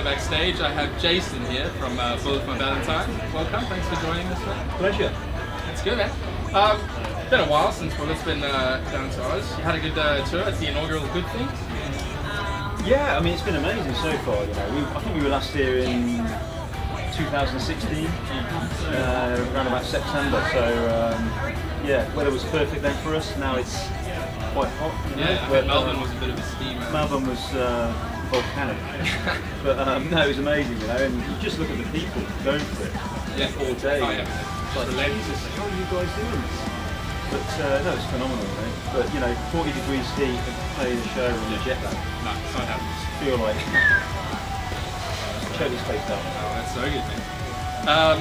Backstage. I have Jason here from Bullet For My Valentine. Welcome, thanks for joining us, man. Pleasure. It's good, man. It's been a while since Bullet's been down to Oz. You had a good tour at the inaugural Good Things? Yeah, I mean, it's been amazing so far. You know, I think we were last here in 2016, around about September. So yeah, weather was perfect then for us. Now it's quite hot. You know, yeah, but Melbourne was a bit of a steamer. Melbourne was volcanic, but no, it was amazing. You know, and you just look at the people going for it all day. Oh, yeah. It's like, Jesus, how are you guys doing this? But no, it's phenomenal, right? But you know, 40 degrees heat and playing a show on the jet lag. No, it's not happening. Feel like totally spaced out. Oh, that's so good, man.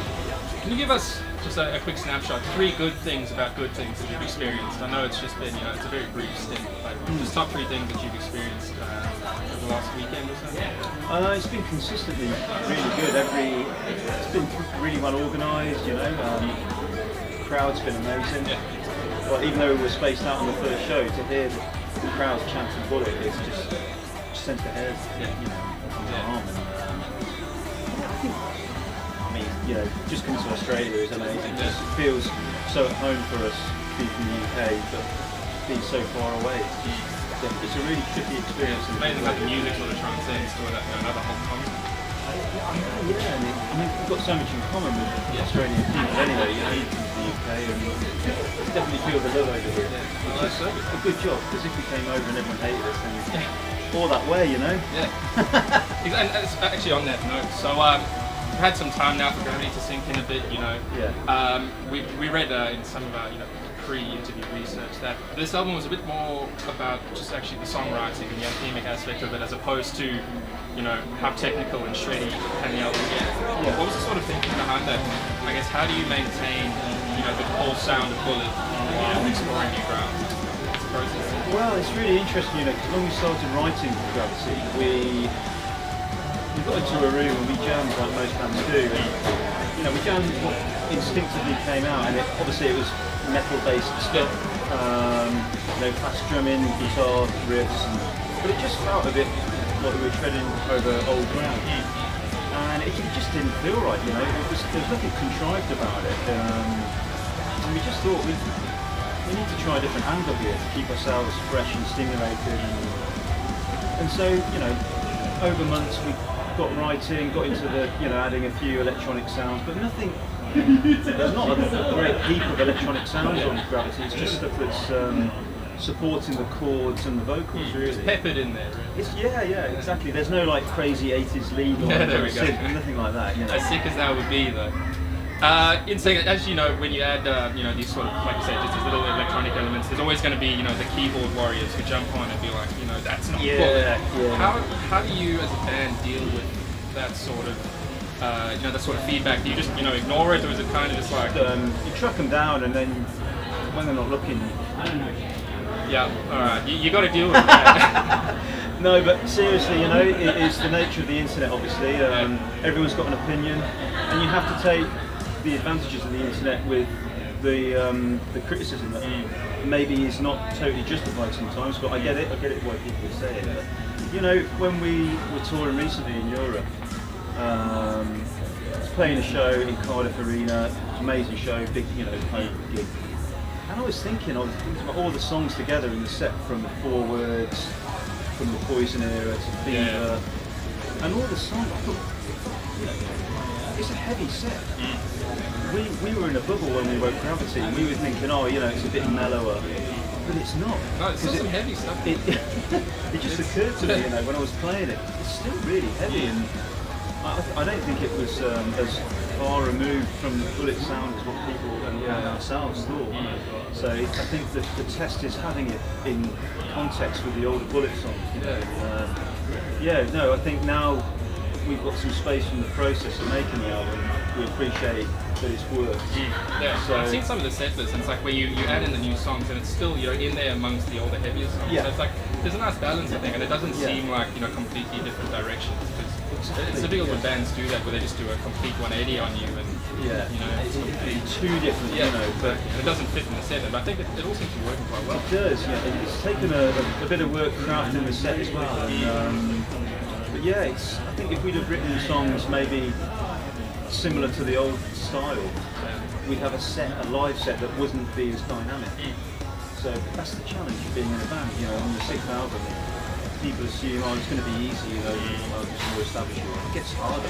Can you give us just a quick snapshot, 3 good things about Good Things that you've experienced? I know it's just been, you know, it's a very brief stint, but just top 3 things that you've experienced over the last weekend or so? It's been consistently really good. It's been really well organised, you know. The crowd's been amazing. Yeah. Well, even though we were spaced out on the first show, to hear the crowds chanting Bullet, it's just sends the hairs, you know, on the arm. And, I mean, you know, just coming to Australia is amazing. It feels so at home for us, being from the UK, but being so far away. It's a really tricky experience. It's amazing how the music sort of transcends to another whole continent. Yeah, and I mean, we've got so much in common with the Australian people anyway. You know, you come to the UK and you definitely feel the love over here. Yeah. It's a good job, because if we came over and everyone hated us, then all that way, you know? Yeah. And it's actually on that note, so we've had some time now for Gravity to sink in a bit, you know. Yeah. We read in some of our, you know, pre-interview research that this album was a bit more about just actually the songwriting and the anthemic aspect of it, as opposed to, you know, how technical and shreddy can the album get. Yeah. What was the sort of thinking behind that? I guess, how do you maintain, you know, the whole sound of Bullet while exploring new ground? Well, it's really interesting, you know, because when we started writing Gravity, we got into a room and we jammed like most bands do. And, you know, we jammed what instinctively came out, and obviously it was metal-based stuff, you know, fast drumming, guitar, riffs, but it just felt a bit like we were treading over old ground. And it just didn't feel right, you know. There was nothing contrived about it, and we just thought we need to try a different angle here to keep ourselves fresh and stimulated. And so, you know, over months we got writing, got into the, you know, adding a few electronic sounds, but nothing. There's not a great heap of electronic sounds on Gravity. It's just stuff that's supporting the chords and the vocals, really. Just peppered in there. Really. It's yeah, exactly. There's no like crazy 80s lead or synth, nothing like that. You know. As sick as that would be, though. In saying, as you know, when you add, you know, these sort of, like you said, just these little electronic elements, there's always going to be, you know, the keyboard warriors who jump on and be like, you know, that's not Bullet. Yeah. How do you, as a band, deal with that sort of, you know, that sort of feedback? Do you just, you know, ignore it, or is it kind of just like... you track them down, and then when they're not looking... Yeah, alright, you got to deal with that. No, but seriously, you know, it is the nature of the internet, obviously. Everyone's got an opinion, and you have to take the advantages of the internet with the criticism that maybe is not totally justified sometimes, but I get it why people say it. But, you know, when we were touring recently in Europe, playing a show in Cardiff Arena, amazing show, big, you know, home gig. And I was thinking about all the songs together in the set, from the Forwards, from the Poison era to Fever, and all the songs. I thought, you know, it's a heavy set. We were in a bubble when we wrote Gravity, and we were thinking, oh, you know, it's a bit mellower, but it's not. No, it's still some heavy stuff. It just occurred to me, you know, when I was playing it, it's still really heavy, and I don't think it was as far removed from the Bullet sound as what people and ourselves thought. So I think that the test is having it in context with the older Bullet songs. You know? No, I think now we've got some space from the process of making the album. We appreciate that it's worked. Yeah, so I've seen some of the set lists, and it's like where you add in the new songs, and it's still, you know, in there amongst the older, heavier songs. Yeah. So it's like there's a nice balance, I think, and it doesn't seem like, you know, completely different directions. It's difficult when bands do that, where they just do a complete 180 on you, and you know, it's too different, you know. But it doesn't fit in the set, and I think it all seems to be working quite well. It does, yeah. It's taken a bit of work crafting the set as well. And, yeah, I think if we'd have written songs maybe similar to the old style, we'd have a live set that wouldn't be as dynamic. So that's the challenge of being in a band. You know, on the 6th album, people assume, oh, it's going to be easy, you know, I'll just more establish it. It gets harder.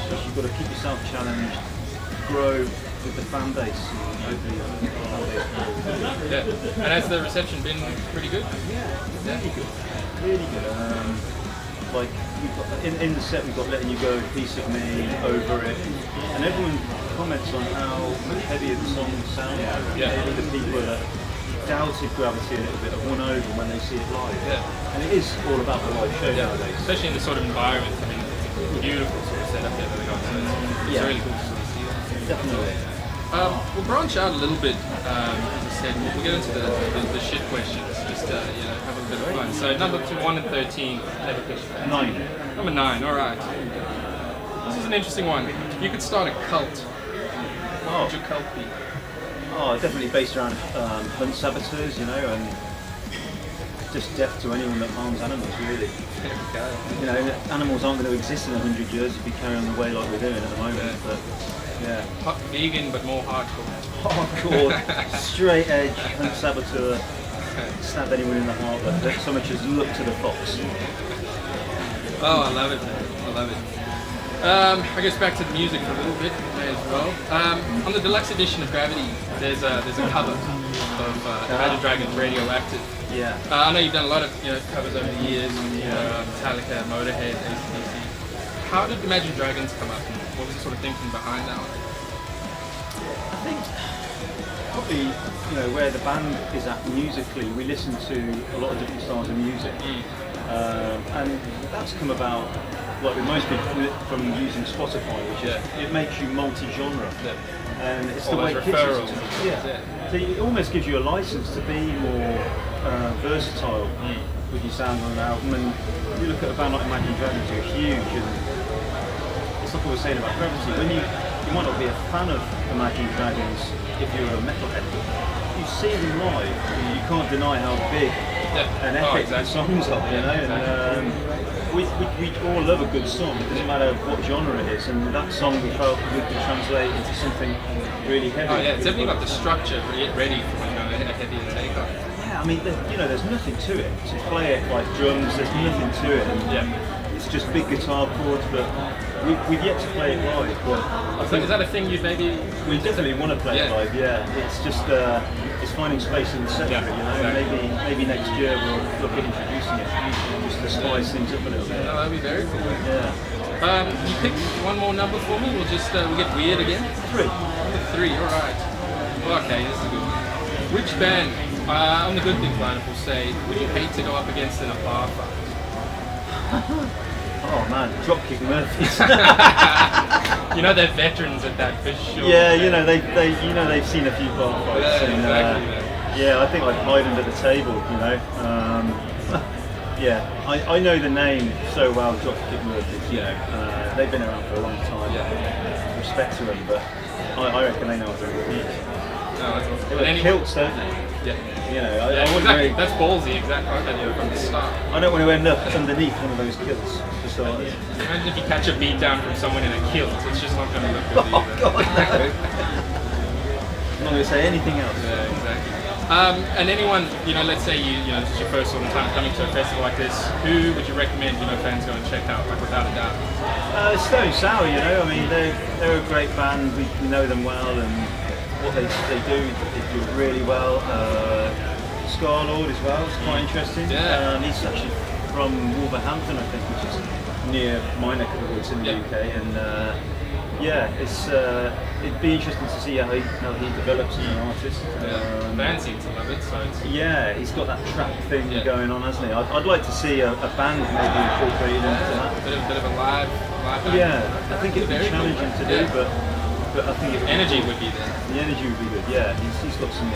So you've got to keep yourself challenged, grow with the fan base, and hopefully the fan base grows. Yeah. And has the reception been pretty good? Yeah, really good. Really good. Like we've got in the set, we've got Letting You Go, Piece of Me, Over It, and everyone comments on how much heavier the songs sound. Yeah. Maybe the people that doubted Gravity a little bit have won over when they see it live. Yeah. And it is all about the live show nowadays. Especially in the sort of environment. I mean, it's a beautiful sort of setup there that they got. So it's really cool to sort of see that. Definitely. We'll branch out a little bit, as I said. We'll get into the shit questions, just you know, have a bit of fun. So number 1 and 13, have a picture. 9. Number 9, all right. This is an interesting one. You could start a cult. What would your cult be? Oh, definitely based around hunt saboteurs, you know, and just death to anyone that harms animals, really. There we go. You know, animals aren't going to exist in 100 years if we carry on the way like we're doing at the moment. But yeah. Vegan, but more hardcore. Hardcore, straight edge, hunt saboteur, stab anyone in the heart, but so much as look to the fox. Oh, I love it, man. I love it. I guess back to the music for a little bit as well. On the deluxe edition of Gravity, there's a cover of Imagine Dragons' Radioactive. Yeah. I know you've done a lot of covers over the years, Metallica, Motorhead, AC/DC. How did Imagine Dragons come up, and what was the sort of thinking behind that one? I think probably where the band is at musically, we listen to a lot of different styles of music, and that's come about. Like with most people, from using Spotify, which it makes you multi-genre, and it's all the way it referrals. So it almost gives you a license to be more versatile with your sound on an album. And you look at a band like Imagine Dragons, who are huge, and it's like I was saying about Gravity. When you might not be a fan of Imagine Dragons if you're a metalhead, but you see them live, you can't deny how big and epic the songs are. You know. And, we all love a good song, it doesn't matter what genre it is, and that song we felt we could translate into something really heavy. Oh yeah, it's definitely got the structure ready for a heavier takeoff. Yeah, I mean, there's nothing to it. To play it like drums, there's nothing to it, and it's just big guitar chords, but we've yet to play it live. But I think is that a thing you'd maybe... We definitely want to play it live, it's just it's finding space in the set for it, Exactly. Maybe next year we'll look at introducing it, just to spice things up a little bit. Oh, that'd be very cool. Yeah. You pick one more number for me, we'll just we'll get weird again? 3. Number 3, alright. Okay, this is good. Which band, on the Good Things lineup, will say, would you hate to go up against in a bar fight? Oh man, Dropkick Murphys. They're veterans at that for sure. Yeah, they've seen a few bar fights. Exactly. I think I'd hide under the table. I know the name so well, Dropkick Murphys. They've been around for a long time. Respect to them, but I reckon they know what they're doing. No, that's awesome. They wear kilts, don't they? Yeah. I wouldn't exactly. really, that's ballsy, exactly. From the start. I don't want to end up underneath one of those kilts. Imagine if you catch a beat down from someone in a kilt, it's just not going to look good either. God, no. I'm not going to say anything else. Yeah, exactly. And anyone, let's say this is your first sort of time coming to a festival like this, who would you recommend, fans go and check out, like without a doubt? Stone Sour, I mean, they're a great band, we know them well, and what they do really well. Scarlord as well, it's quite interesting. He's actually from Wolverhampton, I think, which is near my neck of the woods in the UK, and it'd be interesting to see how he develops as an artist. Fans seem to love it, so it's... Yeah, he's got that trap thing going on, hasn't he? I'd like to see a band maybe incorporated into that. Bit of a live band. Yeah, I think it'd be challenging to do, but I think energy would be there. The energy would be good. Yeah, he's got some